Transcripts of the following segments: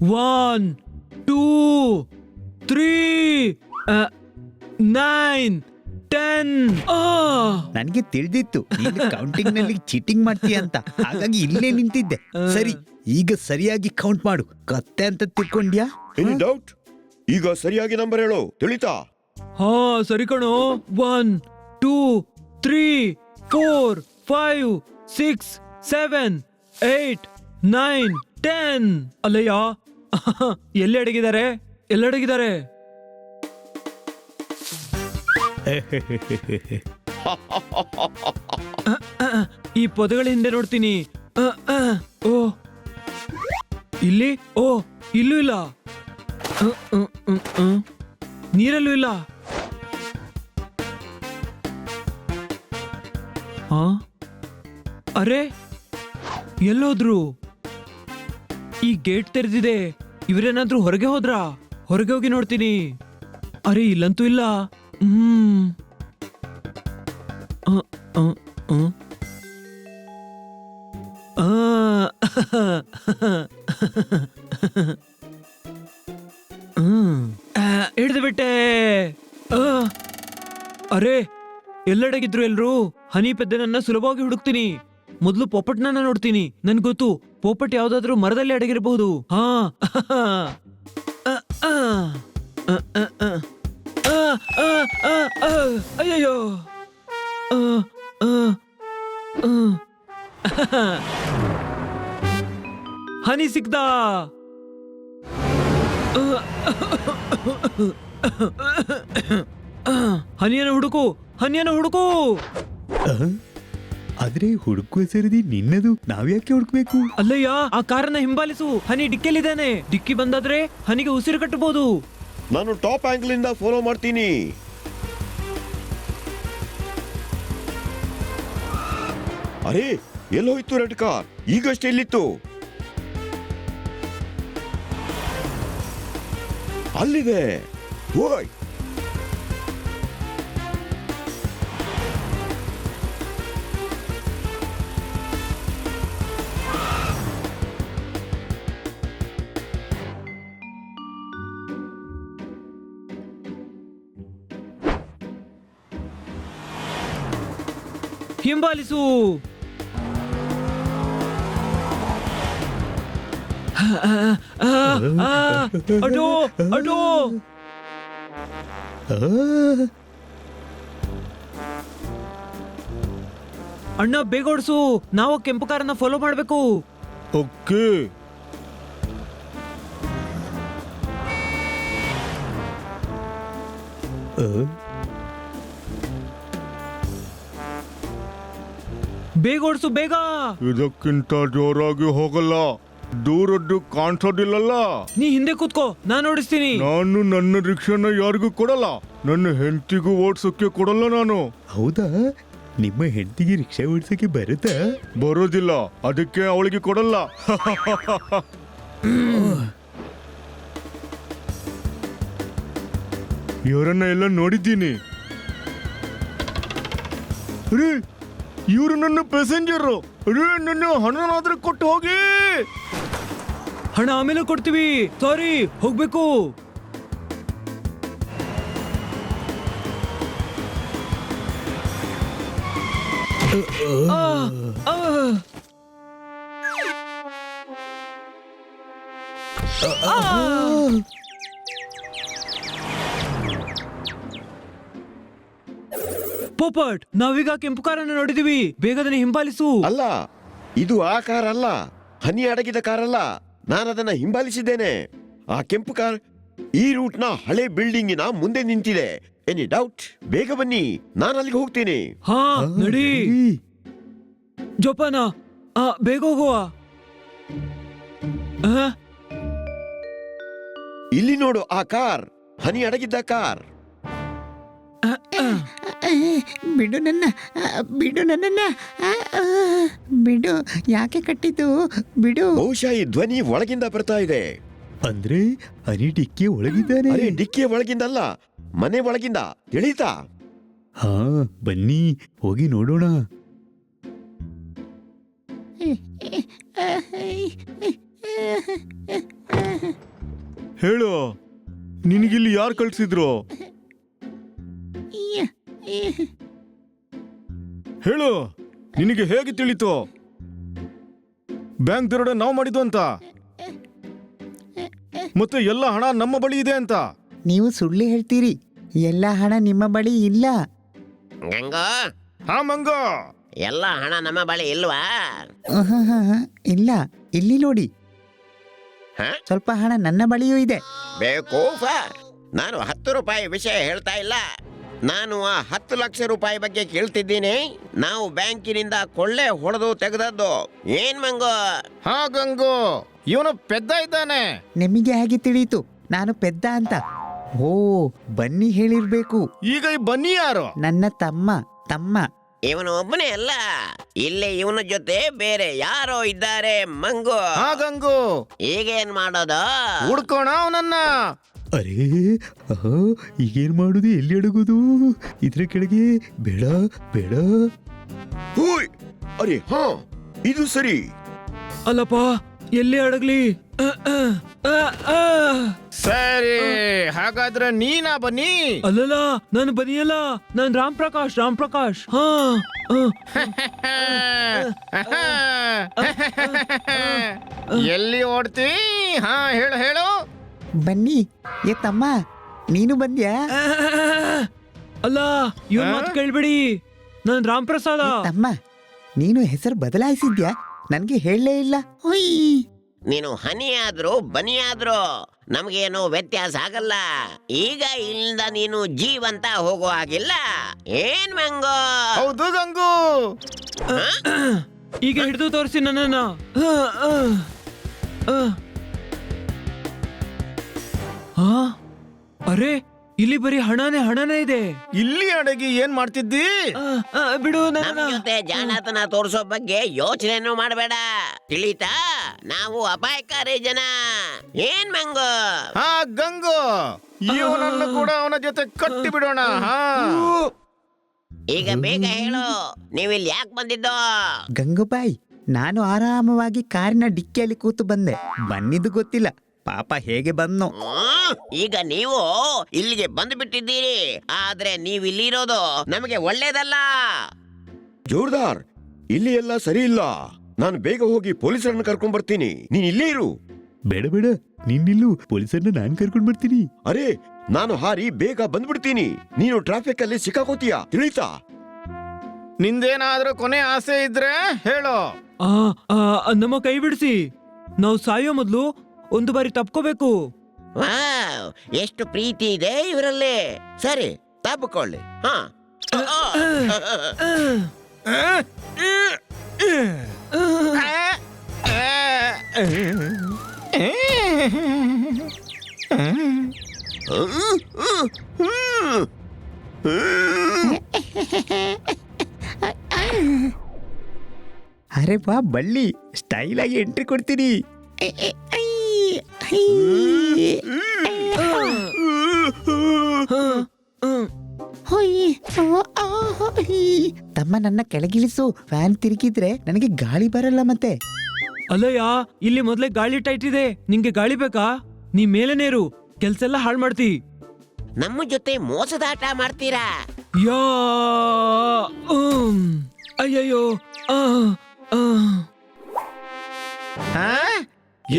1 2 3 9 10 ನನಗೆ ತಿಳಿದಿತ್ತು ನೀನು ಕೌಂಟಿಂಗ್ ನಲ್ಲಿ ಚೀಟಿಂಗ್ ಮಾಡ್ತೀಯ ಅಂತ, ಹಾಗಾಗಿ ಇಲ್ಲೇ ನಿಂತಿದ್ದೆ. ಸರಿ, ಈಗ ಸರಿಯಾಗಿ ಕೌಂಟ್ ಮಾಡು. ಕತ್ತೆ ಅಂತ ತಿಳ್ಕೊಂಡ್ಯಾ? Any doubt? ಈಗ ಸರಿಯಾಗಿ ನಂಬರ್ ಹೇಳು, ತಿಳಿತಾ? ಹಾ ಸರಿ ಕಣೋ. 1 2 3 4 5 6 7 8 9 10. ಅಲ್ಲಯ್ಯ, ಎಲ್ಲಿ ಅಡಗಿದ್ದಾರೆ? ಎಲ್ಲಡಗಿದ್ದಾರೆ? ಈ ಪೊದೆಗಳ ಹಿಂದೆ ನೋಡ್ತೀನಿ. ಓ ಇಲ್ಲಿ, ಓ ಇಲ್ಲೂ ಇಲ್ಲ, ನೀರಲ್ಲೂ ಇಲ್ಲ. ಹಾ, ಅರೆ ಎಲ್ಲೋದ್ರು? ಈ ಗೇಟ್ ತೆರೆದಿದೆ, ಇವರೇನಾದ್ರೂ ಹೊರಗೆ ಹೋದ್ರಾ? ಹೊರಗೆ ಹೋಗಿ ನೋಡ್ತೀನಿ. ಅರೆ ಇಲ್ಲಂತೂ ಇಲ್ಲ. ಹಿಡಿದು ಬಿಟ್ಟೆ. ಅರೆ ಎಲ್ಲಡಗಿದ್ರು ಎಲ್ರು? ಹನಿ ಪೆದ್ದನನ್ನ ಸುಲಭವಾಗಿ ಹುಡುಕ್ತೀನಿ. ಮೊದ್ಲು ಪೋಪಟ್ನ ನೋಡ್ತೀನಿ. ನನ್ ಗೊತ್ತು, ಪೋಪಟ್ ಯಾವ್ದಾದ್ರು ಮರದಲ್ಲಿ ಅಡಗಿರಬಹುದು. ಹಾ ಅಯ್ಯಯ್ಯೋ, ಹನಿ ಸಿಕ್ದ. ಹನಿಯನ್ನು ಹುಡುಕು, ಹನಿಯನ್ನು ಹುಡುಕು. ಆದ್ರೆ ಹುಡುಕುವ ಸರದಿ ನಿನ್ನದು, ನಾವ್ಯಾಕೆ ಹುಡುಕ್ಬೇಕು? ಅಲ್ಲಯ್ಯ, ಆ ಕಾರನ್ನ ಹಿಂಬಾಲಿಸು. ಹನಿ ಡಿಕ್ಕಿಯಲ್ಲಿದ್ದಾನೆ. ಡಿಕ್ಕಿ ಬಂದಾದ್ರೆ ಹನಿಗೆ ಉಸಿರು ಕಟ್ಟಬಹುದು. ನಾನು ಟಾಪ್ ಆಂಗಲ್ ಇಂದ ಫಾಲೋ ಮಾಡ್ತೀನಿ. ಅರೆ ಎಲ್ಲೋಯ್ತು ರೆಡ್ ಕಾರ್? ಈಗಷ್ಟೇ ಎಲ್ಲಿತ್ತು? ಅಲ್ಲಿದೆ. ಓಯ್, ಹಿಂಬಾಲಿಸು. ಅಡೋ ಅಡೋ. ಅಣ್ಣ ಬೇಗ ಓಡಿಸು, ನಾವು ಕೆಂಪು ಕಾರನ್ನ ಫಾಲೋ ಮಾಡ್ಬೇಕು. ಓಕೆ. ಬೇಗ ಓಡಿಸು, ಬೇಗ. ಇದಕ್ಕಿಂತ ಜೋರಾಗಿ ಹೋಗಲ್ಲ, ದೂರದ್ದು ಕಾಣಿಸೋದಿಲ್ಲಲ್ಲ. ನೀ ಹಿಂದೆ ಕೂತ್ಕೋ, ನಾನು ಓಡಿಸ್ತೀನಿ. ನಾನು ನನ್ನ ರಿಕ್ಷಾನ ಯಾರಿಗೂ ಕೊಡಲ್ಲ, ನನ್ನ ಹೆಂಡತಿಗೂ ಓಡ್ಸೋಕೆ ಕೊಡಲ್ಲ ನಾನು. ಹೌದಾ? ನಿಮ್ಮ ಹೆಂಡತಿಗೆ ರಿಕ್ಷಾ ಓಡಿಸಕ್ಕೆ ಬರುತ್ತಾ? ಬರೋದಿಲ್ಲ, ಅದಕ್ಕೆ ಅವಳಿಗೆ ಕೊಡಲ್ಲ. ಇವರನ್ನ ಎಲ್ಲ ನೋಡಿದ್ದೀನಿ. ಅರೇ ಇವರು ನನ್ನ ಪ್ಯಾಸೆಂಜರ್. ಅರೇ ನನ್ನ ಹಣನಾದ್ರೂ ಕೊಟ್ಟು ಹೋಗಿ. ಹಣ ಆಮೇಲೆ ಕೊಡ್ತೀವಿ. ಸಾರಿ, ಹೋಗ್ಬೇಕು. ಪೋಪಟ್, ನಾವೀಗ ಕೆಂಪು ಕಾರನ್ನು ನೋಡಿದೀವಿ. ಬೇಗದನ್ನ ಹಿಂಬಾಲಿಸು. ಅಲ್ಲ, ಇದು ಆ ಕಾರ್ ಅಲ್ಲ, ಹನಿ ಅಡಗಿದ ಕಾರ್ ಅಲ್ಲ. ನಾನು ಅದನ್ನ ಹಿಂಬಾಲಿಸಿದ್ದೇನೆ. ಆ ಕೆಂಪು ಕಾರ್ ಈ ರೂಟ್ನ ಹಳೆ ಬಿಲ್ಡಿಂಗಿನ ಮುಂದೆ ನಿಂತಿದೆ. Any doubt? ಬೇಗ ಬನ್ನಿ, ನಾನು ಅಲ್ಲಿಗೆ ಹೋಗ್ತೀನಿ. ಹಾ ನಡಿ. ಜೋಪಾನ, ಬೇಗ ಹೋಗುವ. ಇಲ್ಲಿ ನೋಡು, ಆ ಕಾರ್ ಹನಿ ಅಡಗಿದ್ದ ಕಾರ್. ಬಿಡು ನನ್ನ, ಬಿಡು ನನ್ನನ್ನ, ಬಿಡು. ಯಾಕೆ ಕಟ್ಟಿದ್ದು? ಬಿಡು. ಬಹುಶಃ ಈ ಧ್ವನಿ ಒಳಗಿಂದ ಬರ್ತಾ ಇದೆ. ಅಂದ್ರೆ ಹನಿ ಡಿಕ್ಕಿ ಒಳಗಿದ್ದಾನೆ? ಅರೆ ಡಿಕ್ಕಿಯ ಒಳಗಿಂದಲ್ಲ, ಮನೆ ಒಳಗಿಂದ. ತಿಳಿತಾ? ಹಾ ಬನ್ನಿ ಹೋಗಿ ನೋಡೋಣ. ಹೇಳು, ನಿನಗಿಲ್ಲಿ ಯಾರು ಕಳ್ಸಿದ್ರು? ಹೇಳು, ನಿನಗೆ ಹೇಗೆ ತಿಳಿತು ಬ್ಯಾಂಕ್ ದರೋಡೆ ನಾವು ಮಾಡಿದ್ದು ಅಂತ, ಮತ್ತೆ ಎಲ್ಲ ಹಣ ನಮ್ಮ ಬಳಿ ಇದೆ ಅಂತ? ನೀವು ಸುಳ್ಳು ಹೇಳ್ತೀರಿ. ಎಲ್ಲ ಹಣ ನಿಮ್ಮ ಬಳಿ ಇಲ್ಲ. ಗಂಗೋ, ಹಾ ಮಂಗೋ, ಎಲ್ಲ ಹಣ ನಮ್ಮ ಬಳಿ ಇಲ್ವಾ? ಇಲ್ಲ, ಇಲ್ಲಿ ನೋಡಿ, ಹ? ಸ್ವಲ್ಪ ಹಣ ನನ್ನ ಬಳಿಯೂ ಇದೆ. ಬೇಕೂಫ, ನಾನು 10 ರೂಪಾಯಿ ವಿಷಯ ಹೇಳ್ತಾ ಇಲ್ಲ. ನಾನು ಆ 10 ಲಕ್ಷ ರೂಪಾಯಿ ಬಗ್ಗೆ ಕೇಳ್ತಿದ್ದೀನಿ. ನಾವು ಬ್ಯಾಂಕಿನಿಂದ ಕೊಳ್ಳೆ ಹೊಡೆದು ತೆಗೆದದ್ದು. ಏನ್ ಮಂಗೋ? ಹಾ ಗಂಗೋ, ಇವನು ಪೆದ್ದ ಇದ್ದಾನೆ. ನಿಮಗೆ ಹೇಗೆ ತಿಳಿಯಿತು ನಾನು ಪೆದ್ದ ಅಂತ? ಓ, ಬನ್ನಿ ಹೇಳಿರ್ಬೇಕು. ಈಗ ಈ ಬನ್ನಿ ಯಾರು? ನನ್ನ ತಮ್ಮ. ಇವನು ಒಬ್ಬನೇ ಅಲ್ಲ, ಇಲ್ಲಿ ಇವನ ಜೊತೆ ಬೇರೆ ಯಾರೋ ಇದ್ದಾರೆ ಮಂಗೋ. ಹಾ ಗಂಗೋ, ಈಗೇನ್ ಮಾಡೋದು? ಹುಡ್ಕೋಣ ಅವನನ್ನ. ಅರೇ, ಈಗೇನ್ ಮಾಡುದು? ಎಲ್ಲಿ ಅಡಗುದು? ಇದ್ರ ಕೆಳಗೆ ಬೇಡ ಬೇಡ. ಹೂಯ್, ಅರೆ ಹಾ, ಇದು ಸರಿ. ಅಲ್ಲಪ್ಪ, ಎಲ್ಲಿ ಅಡಗ್ಲಿ? ಸರಿ, ಹಾಗಾದ್ರೆ ನೀನಾ ಬನ್ನಿ. ಅಲ್ಲಲ್ಲ, ನಾನು ಬನಿಯಲ್ಲ, ನಾನು ರಾಮ್ ಪ್ರಕಾಶ್. ಹಾ ಎಲ್ಲಿ ಓಡ್ತಿ? ಹಾ, ಹೇಳು ಹೇಳು. ಬನ್ನಿ. ಏ ತಮ್ಮ, ನೀನು ಬಂದ್ಯಾ? ಅಲ್ಲ, ಇವ್ರ ಮಾತು ಕೇಳ್ಬೇಡಿ, ನಾನು ರಾಮ್ ಪ್ರಸಾದ. ಏ ತಮ್ಮ, ನೀನು ಹೆಸರು ಬದಲಾಯಿಸಿದ್ಯಾ? ನನ್ಗೆ ಹೇಳಲೇ ಇಲ್ಲ. ಹೊಯ್, ನೀನು ಹನಿ ಆದ್ರೂ ಬನಿ ಆದ್ರೂ ನಮ್ಗೇನು ವ್ಯತ್ಯಾಸ ಆಗಲ್ಲ. ಈಗ ಇಲ್ಲಿಂದ ನೀನು ಜೀವಂತ ಹೋಗೋ ಹಾಗಿಲ್ಲ. ಏನ್ ಮಂಗೋ? ಹೌದು ಗಂಗು. ಈಗ ಹಿಡಿದು ತೋರಿಸಿ ನನ್ನನ್ನ. ಅರೆ, ಇಲ್ಲಿ ಬರೀ ಹಣನೇ ಇದೆ. ಇಲ್ಲಿ ಅಡಗಿ ಏನ್ ಮಾಡ್ತಿದ್ದಿ? ಬಿಡು ನಮ್ ನನ್ನ. ಜೊತೆ ಜಾಣತನ ತೋರಿಸೋ ಬಗ್ಗೆ ಯೋಚನೆನೂ ಮಾಡಬೇಡ, ತಿಳಿತಾ? ನಾವು ಅಪಾಯಕಾರಿ ಜನ. ಏನ್ ಮಂಗೋ? ಹಾ ಗಂಗು, ಇವನನ್ನು ಕೂಡ ಅವನ ಜೊತೆ ಕಟ್ಟಿ ಬಿಡೋಣ. ಹಾ, ಈಗ ಬೇಗ ಹೇಳು, ನೀವಿಲ್ಲಿ ಯಾಕೆ ಬಂದಿದ್ದು? ಗಂಗುಬಾಯಿ, ನಾನು ಆರಾಮವಾಗಿ ಕಾರಿನ ಡಿಕ್ಕಿಯಲ್ಲಿ ಕೂತು ಬಂದೆ. ಬಂದಿದ್ದು ಗೊತ್ತಿಲ್ಲ, ಪಾಪ ಹೇಗೆ ಬಂದ್ನೋ. ಈಗ ನೀವು ಇಲ್ಲಿಗೆ ಬಂದು ಬಿಟ್ಟಿದ್ದೀರಿ, ಆದ್ರೆ ನೀವು ಇಲ್ಲಿರೋದು ನಮಗೆ ಒಳ್ಳೇದಲ್ಲ. ಜೋರ್ದಾರ್, ಇಲ್ಲಿ ಎಲ್ಲ ಸರಿ ಇಲ್ಲ. ನಾನು ಬೇಗ ಹೋಗಿ ಪೊಲೀಸರನ್ನು ಕರ್ಕೊಂಡ್ ಬರ್ತೀನಿ. ನೀನ್ ಇಲ್ಲೇ ಇರು. ಬೇಡ ಬೇಡ, ನಿನ್ನಿಲ್ಲು, ಪೊಲೀಸರನ್ನ ನಾನ್ ಕರ್ಕೊಂಡ್ ಬರ್ತೀನಿ. ಅರೆ, ನಾನು ಹಾರಿ ಬೇಗ ಬಂದ್ಬಿಡ್ತೀನಿ. ನೀನು ಟ್ರಾಫಿಕ್ ಅಲ್ಲಿ ಸಿಕ್ಕಾಕೋತೀಯ, ತಿಳಿತಾ? ನಿಂದೇನಾದ್ರೂ ಕೊನೆ ಆಸೆ ಇದ್ರೆ ಹೇಳು. ನಮ್ಮ ಕೈ ಬಿಡಿಸಿ, ನಾವು ಸಾಯೋ ಮೊದ್ಲು ಒಂದು ಬಾರಿ ತಪ್ಕೋಬೇಕು. ವಾವ್, ಎಷ್ಟು ಪ್ರೀತಿ ಇದೆ ಇವರಲ್ಲಿ. ಸರಿ, ತಪ್ಪಿಕೊಳ್ಳಿ. ಹಾ, ಅರೆ ಬಾ, ಬಳ್ಳಿ, ಸ್ಟೈಲ್ ಆಗಿ ಎಂಟ್ರಿ ಕೊಡ್ತೀನಿ. ತಮ್ಮ, ನನ್ನ ಕೆಳಗಿಳಿಸು. ಫ್ಯಾನ್ ತಿರುಗಿದ್ರೆ ನನಗೆ ಗಾಳಿ ಬರಲ್ಲ ಮತ್ತೆ. ಅಲ್ಲಯ್ಯ, ಇಲ್ಲಿ ಮೊದ್ಲೇ ಗಾಳಿ ಟೈಟ್ ಇದೆ. ನಿಂಗೆ ಗಾಳಿ ಬೇಕಾ? ನೀ ಮೇಲೇನೇರು, ಕೆಲ್ಸ ಎಲ್ಲ ಹಾಳು ಮಾಡ್ತಿ. ನಮ್ಮ ಜೊತೆ ಮೋಸದಾಟ ಮಾಡ್ತೀರಾ? ಯಾ ಅಯ್ಯಯ್ಯೋ.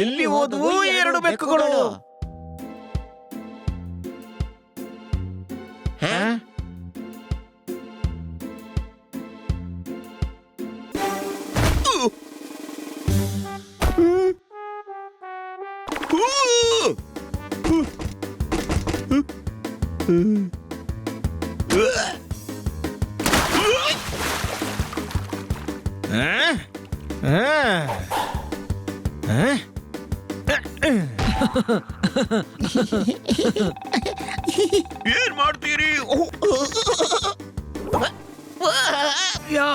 ಎಲ್ಲಿ ಹೋದ್ವು 2 ಬೆಕ್ಕುಗಳು? ಹಾ? ಏನ್ ಮಾಡ್ತೀರಿ? ಯಾ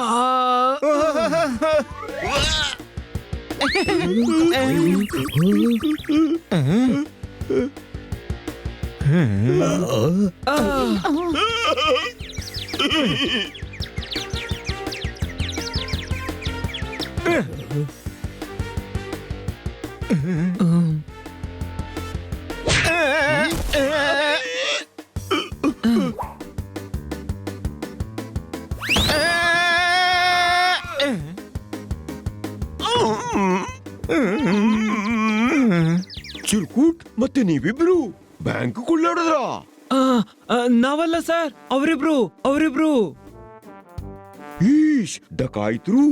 ಚಿರ್ಕುಟ್ ಮತ್ತೆ ನೀವಿಬ್ರು ಬ್ಯಾಂಕ್ ಕೊಳ್ಳಾಡಿದ್ರ? ಆ, ನಾವಲ್ಲ ಸರ್, ಅವರಿಬ್ರು. ಈಶ್, ಡಕಾಯಿತರು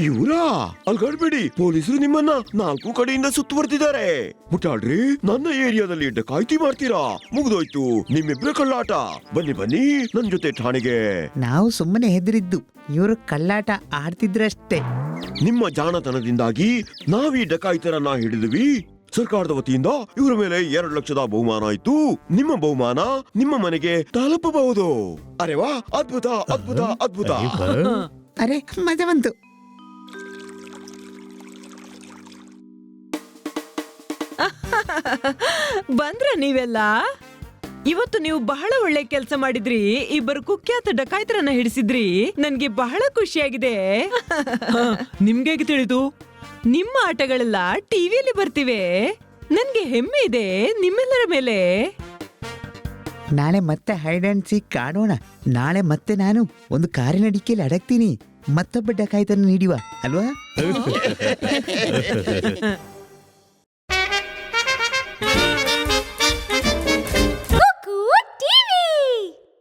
ಇವರಾ? ಅಲ್ಗಾಡ್ಬೇಡಿ, ಪೊಲೀಸರು ನಿಮ್ಮನ್ನ 4 ಕಡೆಯಿಂದ ಸುತ್ತುವರೆದಿದ್ದಾರೆ. ಮುಟ್ಟಾಡ್ರಿ, ನನ್ನ ಏರಿಯಾದಲ್ಲಿ ಡಕಾಯಿತಿ ಮಾಡ್ತೀರಾ? ಮುಗ್ದೋಯ್ತು ನಿಮ್ಮಿಬ್ರ ಕಳ್ಳಾಟ. ಬನ್ನಿ ನನ್ ಜೊತೆ ಠಾಣೆಗೆ. ನಾವು ಸುಮ್ಮನೆ ಹೆದರಿದ್ದು, ಇವರು ಕಳ್ಳಾಟ ಆಡ್ತಿದ್ರಷ್ಟೇ. ನಿಮ್ಮ ಜಾಣತನದಿಂದಾಗಿ ನಾವೀ ಡಕಾಯಿತರನ್ನ ಹಿಡಿದ್ವಿ. ಸರ್ಕಾರದ ವತಿಯಿಂದ ಇವರ ಮೇಲೆ 2 ಲಕ್ಷದ ಬಹುಮಾನ ಆಯ್ತು. ನಿಮ್ಮ ಬಹುಮಾನ ನಿಮ್ಮ ಮನೆಗೆ ತಲುಪಬಹುದು. ಅರೆ ವಾ, ಅದ್ಭುತ ಅದ್ಭುತ ಅದ್ಭುತ. ಅರೆ ಮಜಾ ಬಂತು. ಬಂದ್ರ ನೀವೆಲ್ಲ? ಇವತ್ತು ನೀವು ಬಹಳ ಒಳ್ಳೆ ಕೆಲಸ ಮಾಡಿದ್ರಿ. ಇಬ್ಬರು ಕುಖ್ಯಾತ ಡಕಾಯಿತರನ್ನ ಹಿಡಿಸಿದ್ರಿ. ನನ್ಗೆ ಬಹಳ ಖುಷಿಯಾಗಿದೆ. ನಿಮ್ಗೆ ಹೇಗೆ ತಿಳಿದು? ನಿಮ್ಮ ಆಟಗಳೆಲ್ಲ ಟಿವಿಯಲ್ಲಿ ಬರ್ತಿವೆ. ನನ್ಗೆ ಹೆಮ್ಮೆ ಇದೆ ನಿಮ್ಮೆಲ್ಲರ ಮೇಲೆ. ನಾಳೆ ಮತ್ತೆ ಹೈಡ್ ಅಂಡ್ ಸೀಕ್ ಆಡೋಣ. ನಾಳೆ ಮತ್ತೆ ನಾನು ಒಂದು ಕಾರಿನ ಡಿಕ್ಕಿಯಲ್ಲಿ ಅಡಗ್ತೀನಿ. ಮತ್ತೊಬ್ಬ ಡಕಾಯಿತನ್ನು ಹಿಡಿಯುವ ಅಲ್ವಾ?